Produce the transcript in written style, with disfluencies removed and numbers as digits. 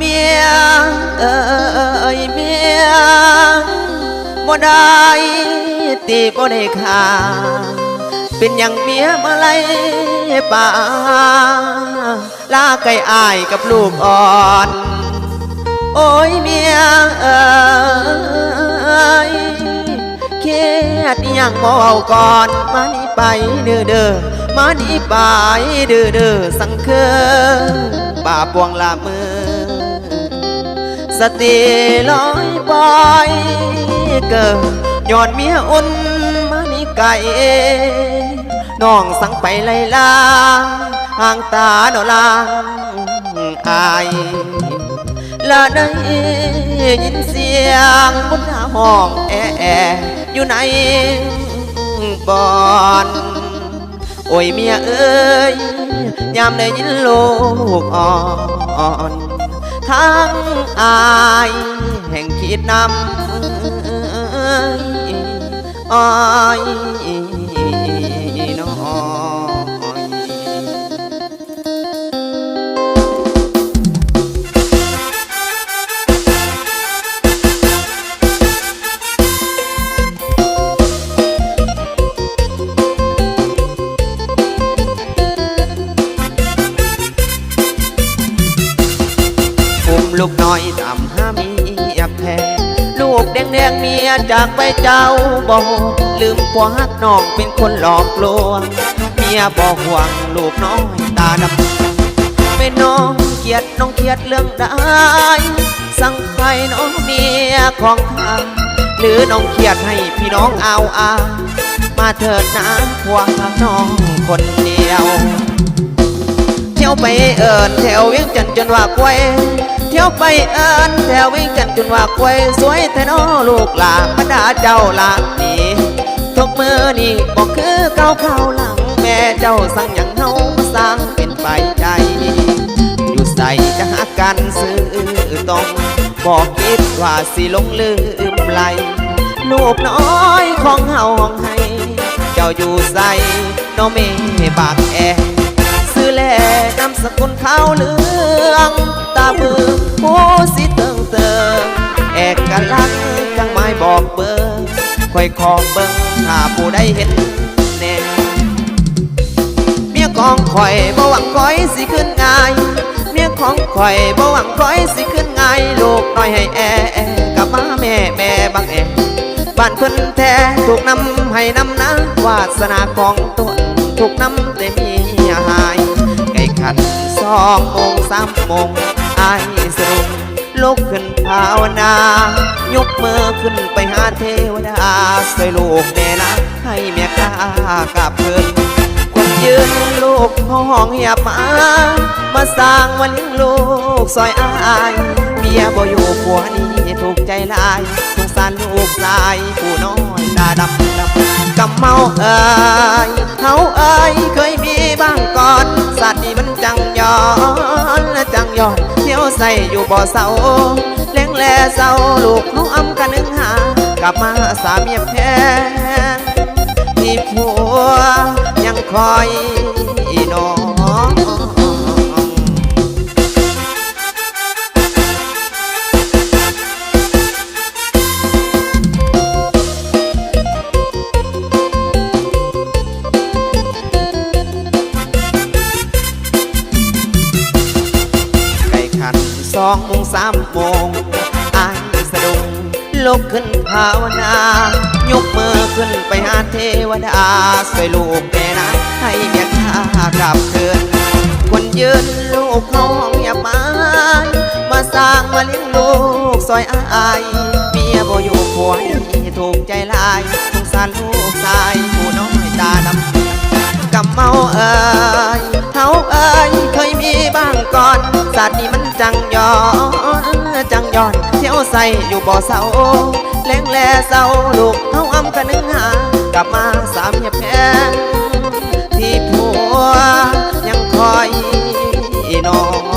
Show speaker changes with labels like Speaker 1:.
Speaker 1: เมียเมียบ่ได้ตีบ่ได้ขาเป็นอย่างเมียมาไล่ป่าลาไก่อายกับลูกอ่อนโอ้ยเมียเครียดยังมองก่อนมานี่ไปเด้อมานี่ไปเด้อสังเคป่าปวงละมือสติลอยปล่อยเกิดย้อนเมียอุ่นมานี่ไก่น้องสั่งไปไล่ลาห่างตาโนลางอายละได้ยินเสียงบนห้องอยู่ในบ่อนโอ้ยเมียเอ้ยยามได้ยินลูกอ่อนทั้งอายแห่งคิดนำอ้อยน้อยลูกน้อยตามหาเมียแพ้ลูกแดงเมียจากไปเจ้าบอกลืมพวกน้องเป็นคนหลอกลวงเมียบอกห่วงลูกน้อยตาดำเป็นน้องเกียดเรื่องได้สั่งใครน้องเมียของข้าหรือน้องเกียดให้พี่น้องเอามาเถิดนะพวกน้องคนเดียวเที่ยวไปแถวเวียงจันทร์จนว่าควยเที่ยวไปแถวเวียงจันทร์จนว่าควยสวยแต่น้อลูกหลานบรรดาเจ้าหลานนี่ทุกมือนี่บอกคือเก่าเข้าหลังแม่เจ้าสั่งอย่างเฮามาสร้างเป็นไปใจอยู่ใส่จะหากันซื้อต้องบอกคิดว่าสิลงลืมไหลลูกน้อยของเฮาห้องให้เจ้าอยู่ใส่น้องเมบากซื้อแลนำสกุลข้าวเหลืองตามือผู้สิเติงเอกลักษณ์จังไม่บอกเบอร์ค่อยขอเบิ่งถ้าผู้ได้เห็นแน่เมียของข่อยบ่หวังข่อยสิขึ้นง่ายเมียของข่อยบ่หวังข่อยสิขึ้นง่ายลูกน้อยให้กับมาแม่บังบ้านเพิ่นแท้ถูกนำให้นำนะวาสนาของตัวถูกนำแต่มีหายไก่ขัน2 โมง 3 โมงอายสรุปลุกขึ้นภาวนายกมือขึ้นไปหาเทวดาสวยลูกแน่นะให้เมียกล้ากับเพิ่นคนยืนลูกห้องเหียบมาสร้างวันเลี้ยงลูกซอยอายเมียบ่อยู่ผัวนี้ถูกใจลายสงสารลูกชายผู้น้อยตาดำกำเมาเฮาเคยมีบ้างก่อนสัตว์นี่มันจังย้อนเที่ยวใส่อยู่บ่อเศร้าแรงแลเศร้าลูกเขาอ้ำกันนึงหากลับมาสามีแพ้ที่ผัวยังคอยน้อง2 โมง 3 โมงอายสะดุ้งลุกขึ้นภาวนายกมือขึ้นไปหาเทวดาสวยลูกแน่นะให้เมียข้ากลับเถินคนยืนลูกน้องอย่ามาสร้างมาเลี้ยงลูกซอยอายเมียบ่อยู่ผัวถูกใจลายสงสารลูกชายผู้น้อยตาดำกำเมาเฮาเคยมีบ้างก่อนสัตว์นี่มันจังย้อนเที่ยวใส่อยู่บ่อเศร้าแรงแลเศร้าลูกเฮาอ้ำกันนึงหากลับมาสามเหยียบแพงที่ผัวยังคอยน้อง